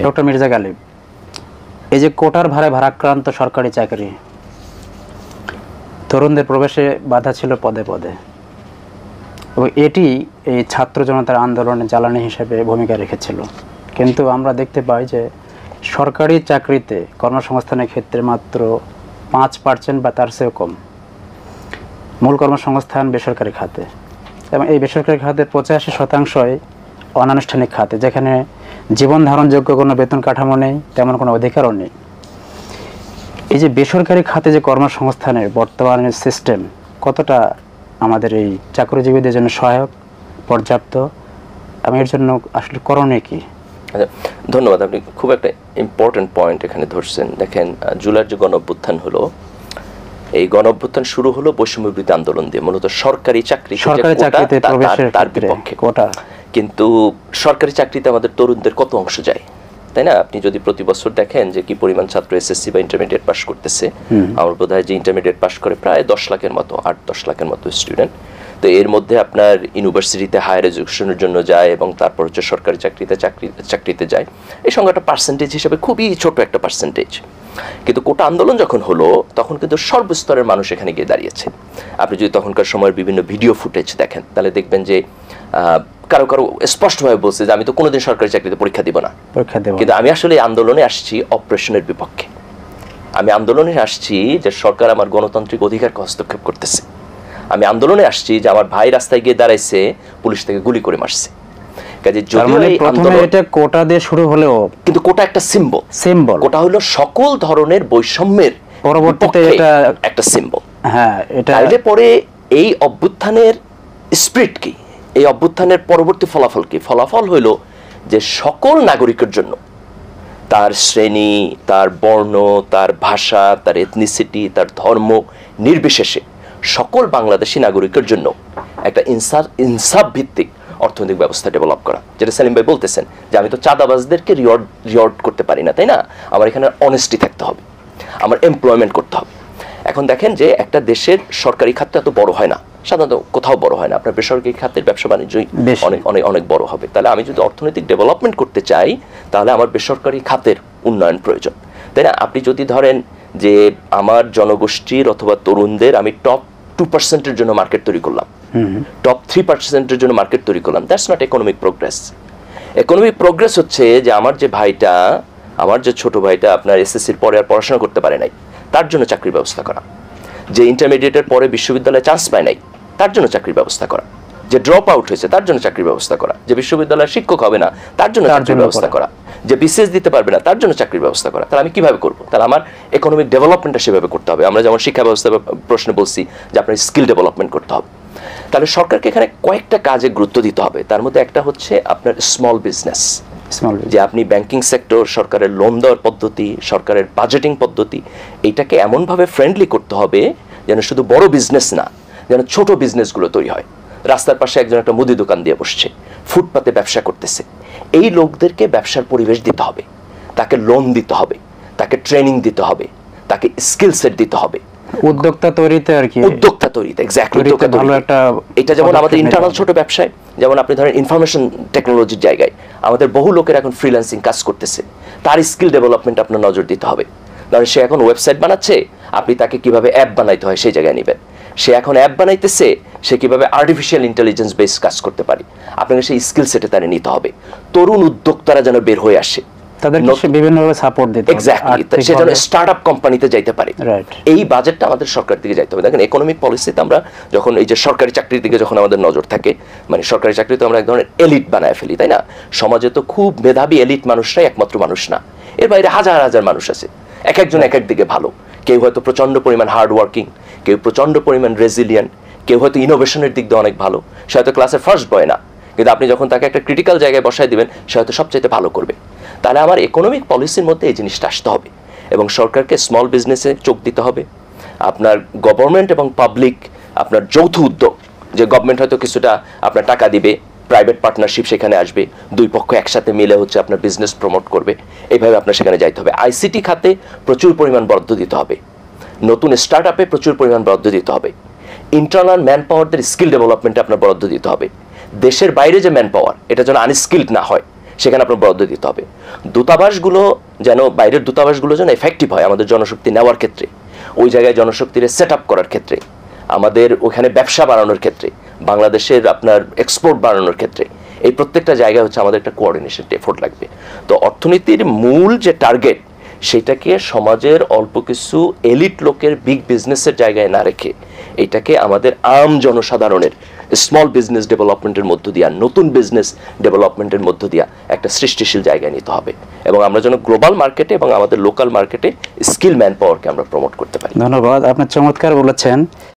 Doctor Mirza Ghalib, এই যে কোটার ভারে ভারাক্রান্ত সরকারি চাকরি, তরুণদের প্রবেশে বাধা ছিল পদে পদে, এবং এটি এই ছাত্র জনতার আন্দোলনের জ্বালানি হিসেবে ভূমিকা রেখেছিল। কিন্তু আমরা দেখতে পাই যে সরকারি চাকরিতে কর্মসংস্থানের ক্ষেত্রে মাত্র 5% বা তার চেয়েও কম। মূল কর্মসংস্থান বেসরকারি খাতে, এবং এই বেসরকারি খাতের 85%ই অনানুষ্ঠানিক খাতে, যেখানে জীবন ধারণযোগ্য কোনো বেতন কাঠামো নেই, তেমন কোনো অধিকারও নেই। এই যে বেসরকারি খাতে যে কর্মসংস্থানের বর্তমানের সিস্টেম কতটা আমাদের এই চাকরিজীবীদের জন্য সহায়ক, পর্যাপ্ত, এবং এর জন্য আসলে করণীয় কি? আচ্ছা, ধন্যবাদ। আপনি খুব একটা ইম্পর্টেন্ট পয়েন্ট এখানে ধরছেন। দেখেন, জুলাইয়ের যে গণঅভ্যুত্থান হলো, এই গণঅভ্যুত্থান শুরু হলো বৈষম্য বিরোধী আন্দোলন দিয়ে, মূলত সরকারি চাকরিতে তার বিপক্ষে কোটা। কিন্তু সরকারি চাকরিতে আমাদের তরুণদের কত অংশ যায়, তাই না? আপনি যদি প্রতি বছর দেখেন যে কি পরিমাণ ছাত্র এসএসসি বা ইন্টারমিডিয়েট পাস করতেছে, আমার বোধ হয় যে ইন্টারমিডিয়েট পাস করে প্রায় 10 লাখের মতো, 8-10 লাখের মতো স্টুডেন্ট। তো এর মধ্যে আপনার ইউনিভার্সিটিতে হায়ার এডুকেশনের জন্য যায় এবং তারপর হচ্ছে সরকারি চাকরিতে যায়। এই সংখ্যাটা পার্সেন্টেজ হিসেবে খুবই ছোট একটা পার্সেন্টেজ। কিন্তু কোটা আন্দোলন যখন হলো, তখন কিন্তু সর্বস্তরের মানুষ এখানে গিয়ে দাঁড়িয়েছে। আপনি যদি তখনকার সময়ের বিভিন্ন ভিডিও ফুটেজ দেখেন, তাহলে দেখবেন যে কারো স্পষ্টভাবে বলছে যে আমি তো কোনোদিন সরকারি চাকরিতে পরীক্ষা দিব না, কিন্তু আমি আসলে আন্দোলনে আসছি অপারেশনের বিপক্ষে। আমি আন্দোলনে আসছি যে সরকার আমার গণতান্ত্রিক অধিকারকে হস্তক্ষেপ করতেছে। আমি আন্দোলনে আসছি যে আমার ভাই রাস্তায় গিয়ে দাঁড়াইছে, পুলিশ থেকে গুলি করে মারছে। কাজে এটা কোটা দিয়ে শুরু হলেও কিন্তু কোটা একটা সিম্বল। কোটা হলো সকল ধরনের বৈষম্যের পরবর্তীতে এটা একটা সিম্বল। হ্যাঁ, এটা পরে এই অভ্যুত্থানের স্পিরিট কি, এই অভ্যুত্থানের পরবর্তী ফলাফল কি? ফলাফল হলো যে সকল নাগরিকের জন্য, তার শ্রেণী, তার বর্ণ, তার ভাষা, তার এথনিসিটি, তার ধর্ম নির্বিশেষে সকল বাংলাদেশি নাগরিকের জন্য একটা ইনসাফ ভিত্তিক অর্থনৈতিক ব্যবস্থা ডেভেলপ করা। যেটা সেলিম ভাই বলতেছেন যে আমি তো চাঁদাবাজদেরকে রিওয়ার্ড করতে পারি না, তাই না? আমার এখানে অনেস্টি থাকতে হবে, আমার এমপ্লয়মেন্ট করতে হবে। এখন দেখেন যে একটা দেশের সরকারি খাত এত বড় হয় না, সাধারণত কোথাও বড় হয় না। আপনার বেসরকারি খাতের ব্যবসা বাণিজ্যই অনেক অনেক অনেক বড় হবে। তাহলে আমি যদি অর্থনৈতিক ডেভেলপমেন্ট করতে চাই, তাহলে আমার বেসরকারি খাতের উন্নয়ন প্রয়োজন, তাই না? আপনি যদি ধরেন যে আমার জনগোষ্ঠীর অথবা তরুণদের আমি টপ 2%-এর জন্য মার্কেট তৈরি করলাম, টপ 3%-এর জন্য মার্কেট তৈরি করলাম, that's not economic progress. Economic progress হচ্ছে যে আমার যে ছোট ভাইটা আপনার এসএসসির পরে আর পড়াশোনা করতে পারে নাই, তার জন্য চাকরির ব্যবস্থা করা। যে ইন্টারমিডিয়েটের পরে বিশ্ববিদ্যালয়ে চান্স পায় নাই, তার জন্য চাকরির ব্যবস্থা করা। যে ড্রপ আউট হয়েছে, তার জন্য চাকরির ব্যবস্থা করা। যে বিশ্ববিদ্যালয়ের শিক্ষক হবে না, তার জন্য চাকরির ব্যবস্থা করা। যে বিসিএস দিতে পারবে না, তার জন্য চাকরির ব্যবস্থা করা। তাহলে আমি কিভাবে করবো? তাহলে আমার ইকোনমিক ডেভেলপমেন্টটা সেভাবে করতে হবে। আমরা যেমন শিক্ষা ব্যবস্থা প্রশ্নে বলছি যে আপনার স্কিল ডেভেলপমেন্ট করতে হবে। তাহলে সরকারকে এখানে কয়েকটা কাজে গুরুত্ব দিতে হবে। তার মধ্যে একটা হচ্ছে আপনার স্মল বিজনেস, যে আপনি ব্যাংকিং সেক্টর, সরকারের লোন দেওয়ার পদ্ধতি, সরকারের বাজেটিং পদ্ধতি, এইটাকে এমনভাবে ফ্রেন্ডলি করতে হবে যেন শুধু বড় বিজনেস না, যেন ছোট বিজনেসগুলো তৈরি হয়। রাস্তার পাশে একজন একটা মুদি দোকান দিয়ে বসছে, ফুটপাতে ব্যবসা করতেছে, এই লোকদেরকে ব্যবসার পরিবেশ দিতে হবে, তাকে লোন দিতে হবে, তাকে ট্রেনিং দিতে হবে, তাকে স্কিল সেট দিতে হবে। উদ্যোক্তা তৈরিতে এক্স্যাক্টলি। এটা যেমন আমাদের ইন্টারনাল ছোট ব্যবসায়, যেমন আপনি ধরেন ইনফরমেশন টেকনোলজির জায়গায় আমাদের বহু লোকের এখন ফ্রিল্যান্সিং কাজ করতেছে, তার স্কিল ডেভেলপমেন্ট আপনার নজর দিতে হবে। ধরেন সে এখন ওয়েবসাইট বানাচ্ছে, আপনি তাকে কিভাবে অ্যাপ বানাইতে হয় সেই জায়গায় নেবেন। সে এখন অ্যাপ বানাইতেছে, সে কিভাবে আর্টিফিশিয়াল ইন্টেলিজেন্স বেস কাজ করতে পারে, আপনাকে সেই স্কিল সেটে তারা নিতে হবে। তরুণ উদ্যোক্তারা যেন বের হয়ে আসে, তাদেরকে বিভিন্নভাবে সাপোর্ট দিতে হবে, এক্স্যাক্টলি, সে যেন স্টার্টআপ কোম্পানিতে যাইতে পারে। এই বাজেটটা আমাদের সরকার দিকে যাইতে হবে। দেখেন ইকোনমিক পলিসিতে আমরা যখন এই যে সরকারি চাকরির দিকে যখন আমাদের নজর থাকে, মানে সরকারি চাকরি তো আমরা এক ধরনের এলিট বানায় ফেলি, তাই না? সমাজে তো খুব মেধাবী এলিট মানুষরাই একমাত্র মানুষ না, এর বাইরে হাজার হাজার মানুষ আছে, এক একজন এক এক দিকে ভালো। কেউ হয়তো প্রচন্ড পরিমাণ হার্ড ওয়ার্কিং, কেউ প্রচন্ড পরিমাণ রেজিলিয়েন্ট, কেউ হয়তো ইনোভেশনের দিক দিয়ে অনেক ভালো। সে হয়তো ক্লাসের ফার্স্ট বয় না, কিন্তু আপনি যখন তাকে একটা ক্রিটিক্যাল জায়গায় বসায় দিবেন, সে হয়তো সবচাইতে ভালো করবে। তাহলে আমার ইকোনমিক পলিসির মধ্যে এই জিনিসটা আসতে হবে এবং সরকারকে স্মল বিজনেসে চোখ দিতে হবে। আপনার গভর্নমেন্ট এবং পাবলিক আপনার যৌথ উদ্যোগ, যে গভর্নমেন্ট হয়তো কিছুটা আপনার টাকা দিবে, প্রাইভেট পার্টনারশিপ সেখানে আসবে, দুই পক্ষ একসাথে মিলে হচ্ছে আপনার বিজনেস প্রমোট করবে, এইভাবে আপনার সেখানে যাইতে হবে। আইসিটি খাতে প্রচুর পরিমাণ বরাদ্দ দিতে হবে, নতুন স্টার্টআপে প্রচুর পরিমাণ বরাদ্দ দিতে হবে, ইন্টারনাল ম্যান পাওয়ারদের স্কিল ডেভেলপমেন্টে আপনার বরাদ্দ দিতে হবে। দেশের বাইরে যে ম্যান পাওয়ার, এটা যেন আনস্কিল্ড না হয়, সেখানে আপনার বরাদ্দ দিতে হবে। দূতাবাসগুলো যেন, বাইরের দূতাবাসগুলো যেন এফেক্টিভ হয় আমাদের জনশক্তি নেওয়ার ক্ষেত্রে, ওই জায়গায় জনশক্তির সেট আপ করার ক্ষেত্রে, আমাদের ওখানে ব্যবসা বাড়ানোর ক্ষেত্রে, বাংলাদেশের আপনার এক্সপোর্ট বাড়ানোর ক্ষেত্রে, এই প্রত্যেকটা জায়গায় হচ্ছে আমাদের একটা কোঅর্ডিনেশন এফোর্ট লাগবে। তো অর্থনীতির মূল যে টার্গেট, সেটাকে সমাজের অল্প কিছু এলিট লোকের বিগ বিজনেসের জায়গায় না রেখে এটাকে আমাদের আম জনসাধারণের স্মল বিজনেস ডেভেলপমেন্টের মধ্য দিয়া, নতুন বিজনেস ডেভেলপমেন্টের মধ্য দিয়া একটা সৃষ্টিশীল জায়গায় নিতে হবে, এবং আমরা যেন গ্লোবাল মার্কেটে এবং আমাদের লোকাল মার্কেটে স্কিল ম্যান পাওয়ারকে আমরা প্রমোট করতে পারি। ধন্যবাদ, আপনি চমৎকার বলেছেন।